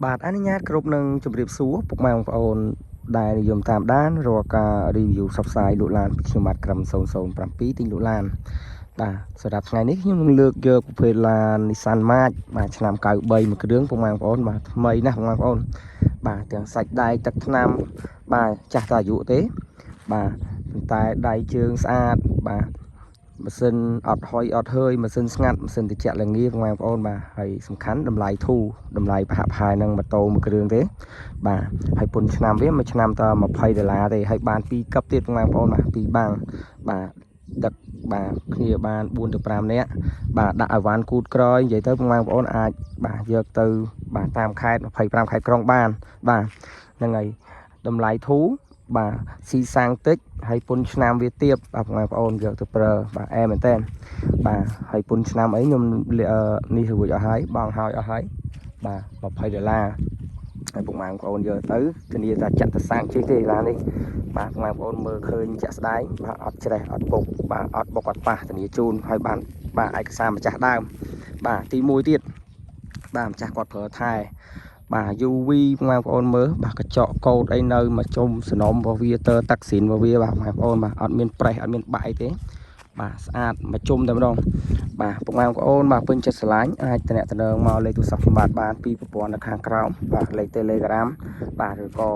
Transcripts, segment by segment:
បាទអនុញ្ញាតគ្រប់នឹងជម្រាបសួរពុកម៉ែបងប្អូនដែលនិយមតាមដានរាល់ការ review សព្វផ្សាយលក់ឡានពីខ្ញុំបាទក្រុម007ទិញលក់ឡានបាទសម្រាប់ថ្ងៃនេះខ្ញុំនឹងលើកយកប្រភេទឡាន Nissan March បាទឆ្នាំ93មួយគ្រឿងពុកម៉ែបងប្អូនបាទថ្មីណាស់ពុកម៉ែបងប្អូនបាទទាំងសាច់ដែកទឹកថ្នាំបាទចាស់តអាយុទេបាទប៉ុន្តែដៃជើងស្អាតបាទម៉ាស៊ីនអត់ហុយអត់ហើយម៉ាស៊ីនស្ងាត់ម៉ាស៊ីនត្រជាក់ល្ងាបងប្អូនបាទហើយសំខាន់តម្លៃធូរតម្លៃប្រហាក់ប្រហែលនឹងម៉ូតូមួយគ្រឿងទេបាទហើយពុនឆ្នាំវាមួយឆ្នាំត$20ទេហើយបាន2កឹបទៀតបងប្អូនបាទ2បាំងបាទដឹកបាទគ្នាបាន4ទៅ5នាក់បាទដាក់ឲ្យវ៉ាន់គូតក្រោយនិយាយទៅបងប្អូនអាចបាទយកទៅបាទតាមខេត្ត25ខេត្តក្រុងបានបាទហ្នឹងហើយតម្លៃធូរបាទស៊ីសាំងតិចហើយពុនឆ្នាំវាទៀបបាទបងប្អូនយកទៅប្រើបាទអែមែនតើបាទហើយពុនឆ្នាំអីខ្ញុំនេះរួចអស់ហើយបងហើយអស់ហើយបាទ$20ហើយពុកម៉ែបងប្អូនយកទៅធានាថាចាក់ទៅសាំងជិះទេឡាននេះបាទបងប្អូនមើលឃើញជាក់ស្ដែងបាទអត់ច្រេះអត់ពុកបាទអត់បុកអត់ប៉ះធានាជូនហើយបានបាទឯកសារម្ចាស់ដើមបាទទី1ទៀតបាទម្ចាស់គាត់ប្រើថែបាទ UV បងប្អូនមើលបាទកញ្ចក់កោតអីនៅមកជុំសនំរបស់វាទ័រតាក់ស៊ីនរបស់វាបាទបងប្អូនបាទអត់មានប្រេះអត់មានបែកទេបាទស្អាតមកជុំតែម្ដងបាទពុកម៉ែបងប្អូនបាទពេញចិត្តស្រឡាញ់អាចតំណែងមកលេខទូរស័ព្ទខ្ញុំបានពីប្រព័ន្ធនៅខាងក្រោមបាទលេខ Telegram បាទឬក៏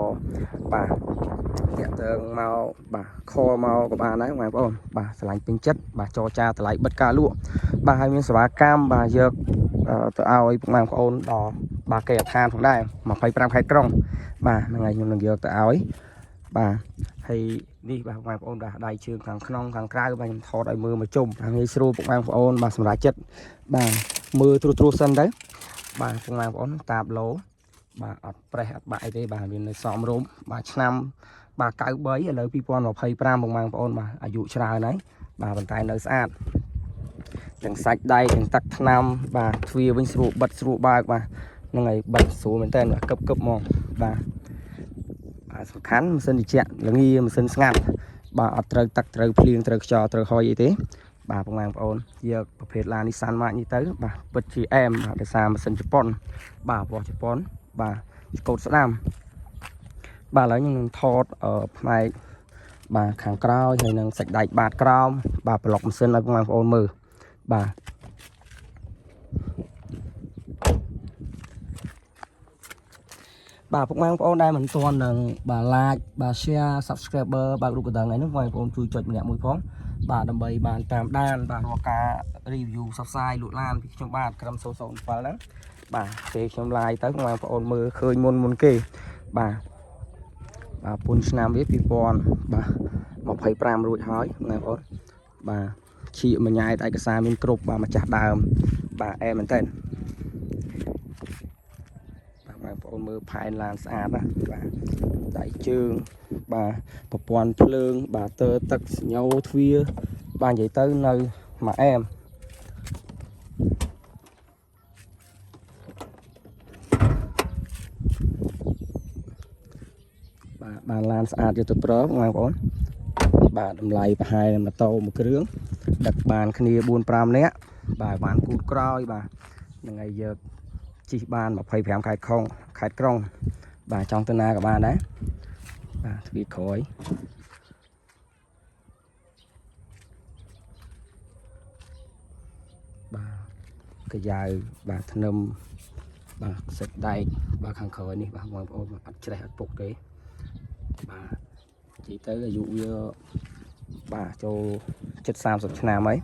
បាទតាក់ទងមកបាទ call មកក៏បានដែរបងប្អូនបាទស្រឡាញ់ពេញចិត្តបាទចរចាតម្លៃបិទការលក់បាទហើយមានសេវាកម្មបាទយកទៅឲ្យពុកម៉ែបងប្អូនដល់បាទគេអឋានផងដែរ25ខេត្តក្រុងបាទហ្នឹងហើយខ្ញុំនឹងយកទៅឲ្យបាទហើយនេះបាទបងប្អូនបាទដៃជើងខាងក្នុងខាងក្រៅបាទខ្ញុំថតឲ្យមើលមកជុំងាយស្រួលពុកម៉ែបងប្អូនបាទសម្រាប់ចិត្តបាទមើលត្រួសសិនទៅបាទពុកម៉ែបងប្អូនតាបឡូបាទអត់ប្រេះអត់បាក់អីទេបាទមាននៅសមរម្យបាទឆ្នាំបាទ93ឥឡូវ2025ពុកម៉ែបងប្អូនបាទអាយុច្រើនហើយបាទប៉ុន្តែនៅស្អាតទាំងសាច់ដៃទាំងទឹកថ្នាំបាទទ្វារវិញស្រួលបិទស្រួលបើកបាទហ្នឹងហើយបិទស្រួលមែនតើកឹបហ្មងបាទសំខាន់ម៉ាស៊ីនត្រជាក់ល្ងាម៉ាស៊ីនស្ងាត់បាទអត់ត្រូវទឹកត្រូវភ្លៀងត្រូវខ្យល់ត្រូវហុយអីទេបាទបងប្អូនយកប្រភេទឡាន Nissan March នេះទៅបាទពិតជាអែមបាទដោយសារម៉ាស៊ីនជប៉ុនបាទរបស់ជប៉ុនបាទកូដស្ដាំបាទឥឡូវខ្ញុំនឹងថតផ្នែកបាទខាងក្រោយហើយនឹងសាច់ដែកបាតក្រោមបាទប្លុកម៉ាស៊ីនឲ្យបងប្អូនមើលបាទបាទពុកម៉ែបងប្អូនដែលមិនទាន់នឹងបាទ like បាទ share subscriber បាទរូបកណ្ដឹងអីនោះបងប្អូនជួយចុចម្នាក់មួយផងបាទដើម្បីបានតាមដានបាទរាល់ការ review សព្វផ្សាយលក់ឡានពីខ្ញុំបាទក្រុម007ហ្នឹងបាទពេលខ្ញុំ live ទៅបងប្អូនមើលឃើញមុនគេបាទបាទពុនឆ្នាំវា2000បាទ25រួចហើយបងប្អូនបាទឈៀកមួយញ៉ែតឯកសារមានគ្រប់បាទម្ចាស់ដើមបាទអែមែនតើបងប្អូនមើលផែនឡានស្អាតណាបាទដៃជើងបាទប្រព័ន្ធភ្លើងបាទទ័រទឹកសញ្ញោទ្វារបាទនិយាយទៅនៅមួយអែមបាទបានឡានស្អាតយកទៅប្រើបងប្អូនបាទតម្លៃប្រហែលម៉ូតូមួយគ្រឿងដឹកបានគ្នា4-5នាក់បាទបានគូតក្រោយបាទហ្នឹងហើយយកជិះបាន25ខេត្តក្រុងបាទចង់ទៅណាក៏បានដែរបាទទ្វារក្រោយបាទកាយ៉ៅបាទធ្នឹមបាទសិតដែកបាទខាងក្រោយនេះបាទបងប្អូនអត់ច្រេះអត់ពុកទេបាទនិយាយទៅអាយុវាបាទចូល70-30ឆ្នាំហើយ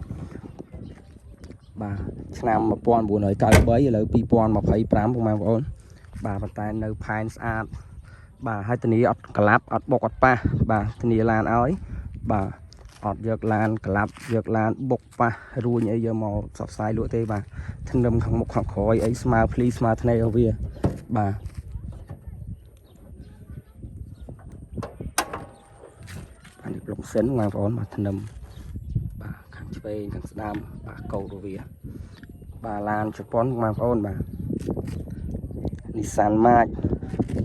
បាទឆ្នាំ1993ឥឡូវ2025បងប្អូនបាទប៉ុន្តែនៅផែនស្អាតបាទហើយធានាអត់ក្លាប់អត់បុកអត់ប៉ះបាទធានាឡានឲ្យបាទអត់យកឡានក្លាប់យកឡានបុកប៉ះរួញអីយកមកផ្សព្វផ្សាយលក់ទេបាទធ្នឹមខាងមុខខាងក្រោយអីស្មើភ្លីស្មើធ្នែរបស់វាបាទអានេះប្លុកសិនបងប្អូនបាទធ្នឹមបាទខាងឆ្វេងខាងស្ដាំបាទកោតរបស់វាបាទឡានជប៉ុនបងប្អូនបាទ Nissan March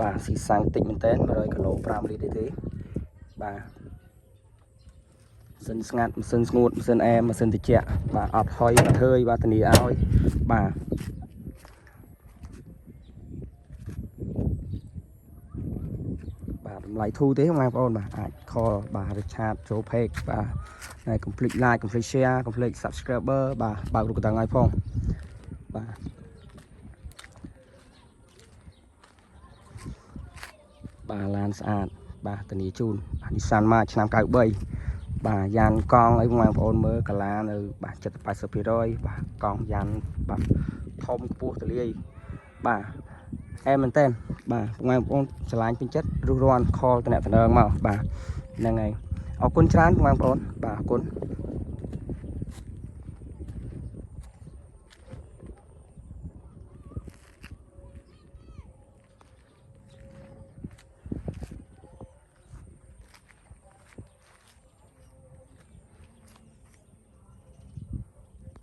បាទស៊ីសាំងតិចមែនតើ100គីឡូ5លីត្រទេបាទម៉ាស៊ីនស្ងាត់ម៉ាស៊ីនស្ងួតម៉ាស៊ីនអែមម៉ាស៊ីនត្រជាក់បាទអត់ហុយអត់ហើយបាទធានាឲ្យបាទ តម្លៃធូរទេបងប្អូនបាទអាចខលបាទ Richard ចូល page បាទហើយកុំភ្លេច like កុំភ្លេច share កុំភ្លេច subscriber បាទបើករូបកណ្ដឹងឲ្យផងបាទបាទឡានស្អាតបាទធានាជូន Nissan March ឆ្នាំ93បាទយ៉ានកង់អីបងប្អូនមើលកាឡានៅបាទ 70-80% បាទកង់យ៉ានបាទធំខ្ពស់ទលាយបាទអែមែនតើបាទបងប្អូនឆ្លាញ់ពេញចិត្តរុះរាន់ខលតំណែងមកបាទហ្នឹងហើយអរគុណច្រើនបងប្អូនបាទអរគុណ